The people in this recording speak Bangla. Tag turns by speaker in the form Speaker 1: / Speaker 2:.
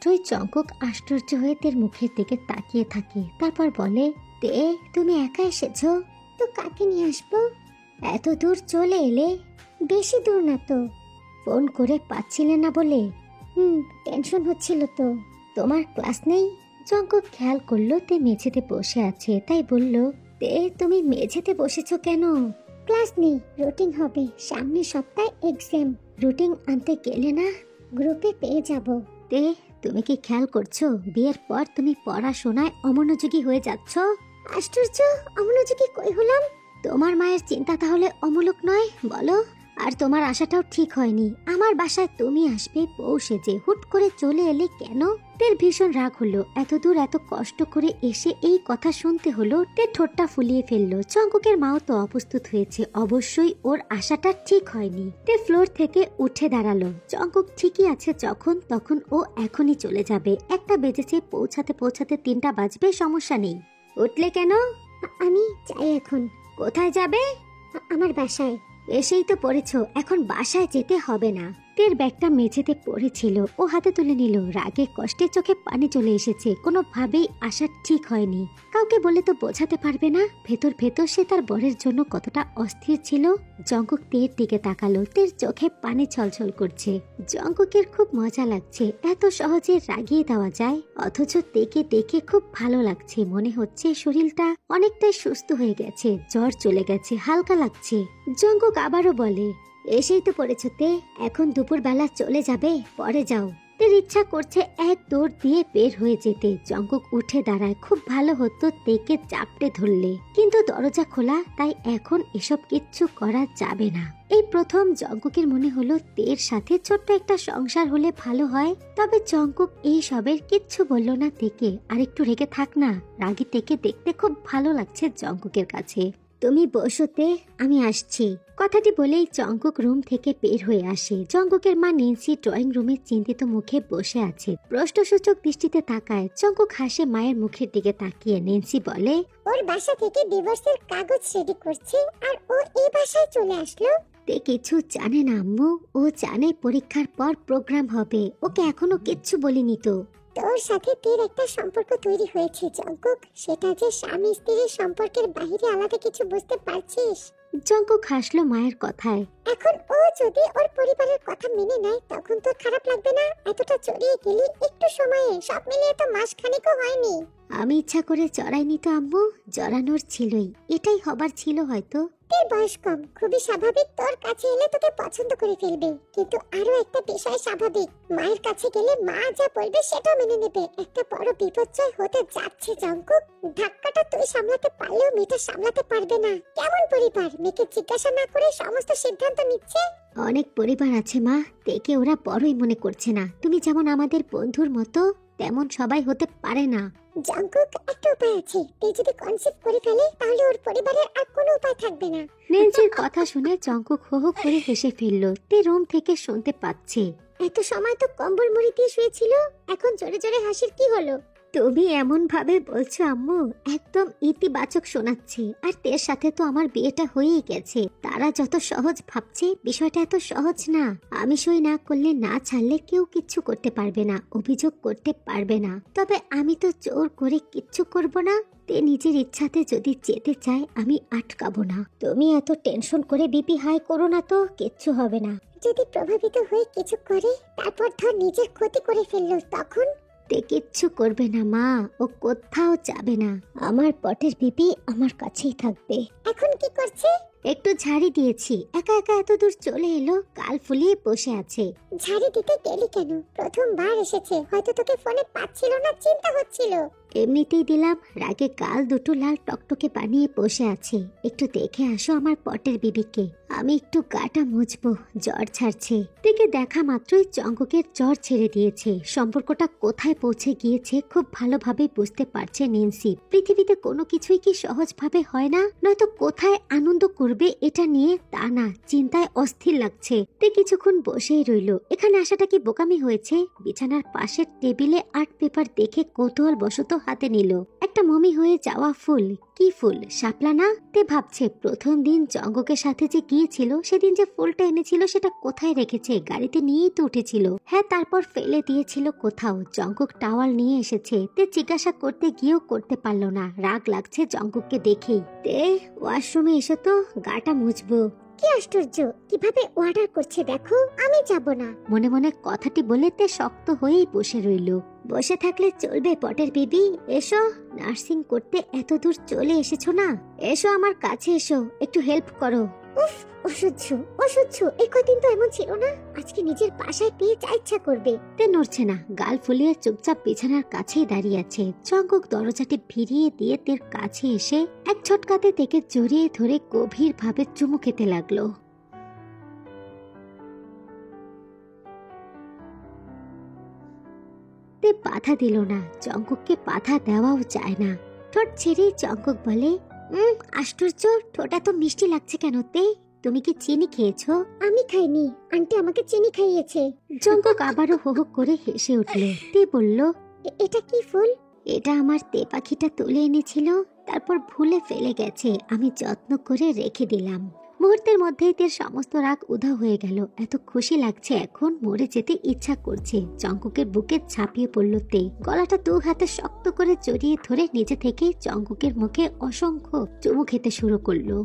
Speaker 1: মাত্রই জঙ্কুক আশ্চর্য হয়ে তের মুখের দিকে তাকিয়ে থাকে। তারপর বলে, তে তুমি একা এসেছো? তো কাকে নিয়ে আসবো? এত দূর চলে এলে? বেশি দূর না তো। ফোন করে পাচ্ছিলে না বলে? টেনশন হচ্ছিল তো। তোমার ক্লাস নেই? জঙ্কুক খেয়াল করলো তে মেঝেতে বসে আছে, তাই বলল, তে তুমি মেঝেতে বসেছো কেন? ক্লাস নেই, রুটিন হবে, সামনের সপ্তাহে এক্সাম। রুটিন আনতে গেলে না গ্রুপে পেয়ে যাব। তে তুমি কি খেয়াল করছো বিয়ের পর তুমি পড়াশোনায় অমনোযোগী হয়ে যাচ্ছ? আশ্চর্য, অমনোযোগী কই হলাম? তোমার মায়ের চিন্তা তাহলে অমূলক নয় বলো? আর তোমার আশাটাও ঠিক হয়নি। আমার বাসায় তুমি আসবে বউ সেজে, হুট করে চলে এলে কেন? তের ভীষণ রাগ হলো। এত দূর এত কষ্ট করে এসে এই কথা শুনতে হলো। তে ঠোঁটটা ফুলিয়ে ফেললো। জঙ্কুকের মাও তো অপ্রস্তুত হয়েছে, অবশ্যই ওর আশাটা ঠিক হয়নি। তে ফ্লোর থেকে উঠে দাঁড়ালো। জঙ্কুক ঠিকই আছে, যখন তখন ও এখনই চলে যাবে। 1টা বেজেছে, পৌঁছাতে পৌঁছাতে 3টা বাজবে, সমস্যা নেই। উঠলে কেন? আমি যাই এখন। কোথায় যাবে? আমার বাসায়। এসেই তো পড়েছো, এখন বাসায় যেতে হবে না। তের ব্যাগটা মেঝেতে পড়েছিল, ও হাতে তুলে নিল। রাগে কষ্টে চোখে পানি চলে এসেছে। কোনোভাবেই আশা ঠিক হয়নি। কাউকে বলে তো বোঝাতে পারবে না ভেতর ভেতর সে তার বরের জন্য কতটা অস্থির ছিল। জঙ্কুক তের দিকে তাকালো। তের চোখে পানি ছলছল করছে। জঙ্কুকের খুব মজা লাগছে, এত সহজে রাগিয়ে দেওয়া যায়। অথচ তেকে দেখে খুব ভালো লাগছে। মনে হচ্ছে শরীরটা অনেকটাই সুস্থ হয়ে গেছে, জ্বর চলে গেছে, হালকা লাগছে। জঙ্কুক আবারও বলে, এসেই তো পড়েছো তে, এখন দুপুরবেলা চলে যাবে, পরে যাও। তের ইচ্ছা করছে এক দৌড় দিয়ে বের হয়ে যেতে। জঙ্কুক উঠে দাঁড়ায়। খুব ভালো হতো তেকে চাপটে ধরলে, কিন্তু দরজা খোলা, তাই এখন এসব কিচ্ছু করা যাবে না। এই প্রথম জঙ্কুকের মনে হলো তের সাথে ছোট্ট একটা সংসার হলে ভালো হয়। তবে জঙ্কুক এই সবের কিচ্ছু বলল না তেকে। আর একটু রেগে থাক না, রাগী তেকে দেখতে খুব ভালো লাগছে জঙ্কুকের কাছে। তুমি বসোতে, আমি আসছি। কথাটি বলেই জঙ্কুক রুম থেকে বের হয়ে আসে। জঙ্কুকের মা নেন্সি ড্রয়িং রুমে চিন্তিত মুখে বসে আছে। প্রশ্নসূচক দৃষ্টিতে তাকায়। জঙ্কুক হাসে মায়ের মুখের দিকে তাকিয়ে। নেন্সি বলে, ওর বাসা থেকে ডিভোর্সের কাগজ রেডি করছে, আর ও এই বাসায় চলে আসলো। তে কিছু জানে না আম্মু। ও জানে পরীক্ষার পর প্রোগ্রাম হবে। ওকে এখনো কিচ্ছু বলিনি তো। তোর সাথে তের একটা সম্পর্ক তৈরি হয়েছে জঙ্কুক, সেটা যে স্বামী স্ত্রীর সম্পর্কের বাইরে আলাদা কিছু বুঝতে পারছিস? জঙ্কুক হাসলো মায়ের কথায়। এখন ও যদি ওর পরিবারের কথা মেনে নেয় তখন তোর খারাপ লাগবে না? এতটা চড়িয়ে গেলি একটু সময়ে, সব মিলিয়ে তো মাসখানেকও হয়নি। আমি ইচ্ছা করে চড়াইনি তো আম্মু, জড়ানোর ছিলই, এটাই হবার ছিল হয়তো। তোর বয়স কম, খুবই স্বাভাবিক তোর কাছে এলে তোকে পছন্দ করে ফেলবে। কিন্তু আরো একটা বিষয় স্বাভাবিক, মায়ের কাছে গেলে মা যা বলবে সেটা মেনে নেবে। একটা বড় বিপর্যয় হতে যাচ্ছে জঙ্কুক। ধাক্কাটা তুই সামলাতে পারলেও মেয়েটা সামলাতে পারবে না। কেমন পরিবার, মেয়েকে জিজ্ঞাসা না করে সমস্ত সিদ্ধান্ত নিচ্ছে? অনেক পরিবার আছে মা, দেখে ওরা বড়ই মনে করছে না। তুমি যেমন আমাদের বন্ধুর মতো, তেমন সবাই হতে পারে না। জঙ্কুক, একটা উপায় আছে। তুই যদি কনসিভ করে ফেলে তাহলে ওর পরিবারের আর কোনো উপায় থাকবে না। নেন্সির কথা শুনে জঙ্কুক হো হো করে হেসে ফেলল। তে রুম থেকে শুনতে পাচ্ছে। এত সময় তো কম্বল মুড়ি দিয়ে শুয়েছিল, এখন জোরে জোরে হাসির কি হলো? তুমি এমন ভাবে বলছো আম্মু, একদম ইতিবাচক শোনাচ্ছে। আর তের সাথে তো আমার বিয়েটা হয়েই গেছে। তারা যত সহজ ভাবছে, বিষয়টা এত সহজ না। আমি সই না করলে, না ছাড়লে কেউ কিচ্ছু করতে পারবে না, অভিযোগ করতে পারবে না। তবে আমি তো জোর করে কিচ্ছু করব না। তে নিজের ইচ্ছাতে যদি যেতে চায় আমি আটকাবো না। তুমি এত টেনশন করে বিপি হাই করো না তো, কিচ্ছু হবে না। যদি প্রভাবিত হয়ে কিছু করে, তারপর ধর নিজের ক্ষতি করে ফেললো, তখন? তে কিচ্ছু করবে না মা, ও কোথাও যাবে না। আমার পটের বিপি আমার কাছেই থাকবে। এখন কি করছে? একটু ঝাড়ি দিয়েছি। একা একা এত দূর চলে এলো, গাল ফুলিয়ে বসে আছে। ঝাড়ি দিতে গেলি কেন? প্রথমবার এসেছে, হয়তো তোকে ফোনে পাচ্ছিল না, চিন্তা হচ্ছিল। এমনিতেই দিলাম। রাগে গাল দুটো লাল টকটকে বানিয়ে বসে আছে। একটু দেখে আসো আমার পটের বিবিকে। আমি একটু গাটা মুছবো, জ্বর ছাড়ছে। থেকে দেখা মাত্রই জঙ্কুকের জ্বর ছেড়ে দিয়েছে। সম্পর্কটা কোথায় পৌঁছে গিয়েছে খুব ভালোভাবে বুঝতে পারছে নেন্সি। পৃথিবীতে কোনো কিছুই কি সহজভাবে হয় না? নয়তো কোথায় আনন্দ করবে করবে এটা নিয়ে তা না, চিন্তায় অস্থির লাগছে। তে কিছুক্ষণ বসেই রইল। এখানে আসাটা কি বোকামি হয়েছে? বিছানার পাশের টেবিলে আর্ট পেপার দেখে কৌতূহল বশত হাতে নিল একটা মমি হয়ে যাওয়া ফুল। কি ফুল? শাপলা না? তে ভাবছে প্রথম দিন জঙ্গকের সাথে যে গিয়েছিল সেদিন যে ফুলটা এনেছিল সেটা কোথায় রেখেছে? গাড়িতে নিয়েই তো উঠেছিল। হ্যাঁ, তারপর ফেলে দিয়েছিল কোথাও। জঙ্গক টাওয়াল নিয়ে এসেছে। তে জিজ্ঞাসা করতে গিয়েও করতে পারলো না, রাগ লাগছে জঙ্গককে দেখেই। তে ওয়াশরুমে এসো তো, গাটা মুছবো। কি আশ্চর্য, কিভাবে অর্ডার করছে দেখো, আমি যাব না। মনে মনে কথাটি বলে তে শক্ত হয়েই বসে রইল। বসে থাকলে চলবে পটের বেবি? এসো, নার্সিং করতে এত দূর চলে এসেছো না, এসো আমার কাছে এসো, একটু হেল্প করো। উফ, অসহ্য অসহ্য, এই কদিন তো এমন ছিল না, আজকে নিজের বাসায় পেয়ে যা ইচ্ছা করবে। তে নড়ছে না, গাল ফুলিয়ে চুপচাপ বিছানার কাছেই দাঁড়িয়ে আছে। জঙ্গক দরজাটি ভিড়িয়ে দিয়ে তের কাছে এসে এক ঝটকাতে তেকে জড়িয়ে ধরে গভীর ভাবে চুমু খেতে লাগলো। তে বাধা দিল না, জঙ্গককে বাধা দেওয়াও যায় না। ঠোঁট ছেড়ে জঙ্গক বলে, আশ্চর্য, ঠোঁটা তো মিষ্টি লাগছে কেন তে? তুমি কি চিনি খেয়েছো? আমি খাইনি, আন্টি আমাকে চিনি খাইয়েছে। জঙ্গক আবারও হো হো করে হেসে উঠল। তে বলল, এটা কি ফুল? এটা আমার তে পাখিটা তুলে এনেছিল, তারপর ভুলে ফেলে গেছে, আমি যত্ন করে রেখে দিলাম। মুহূর্তের মধ্যেই তের সমস্ত রাগ উধাও হয়ে গেল। এত খুশি লাগছে এখন, মরে যেতে ইচ্ছা করছে। জঙ্গকের বুকে ঝাঁপিয়ে পড়ল তে, গলাটা দু হাতে শক্ত করে জড়িয়ে ধরে নিজে থেকেই জঙ্গকের মুখে অসংখ্য চুমু খেতে শুরু করলো।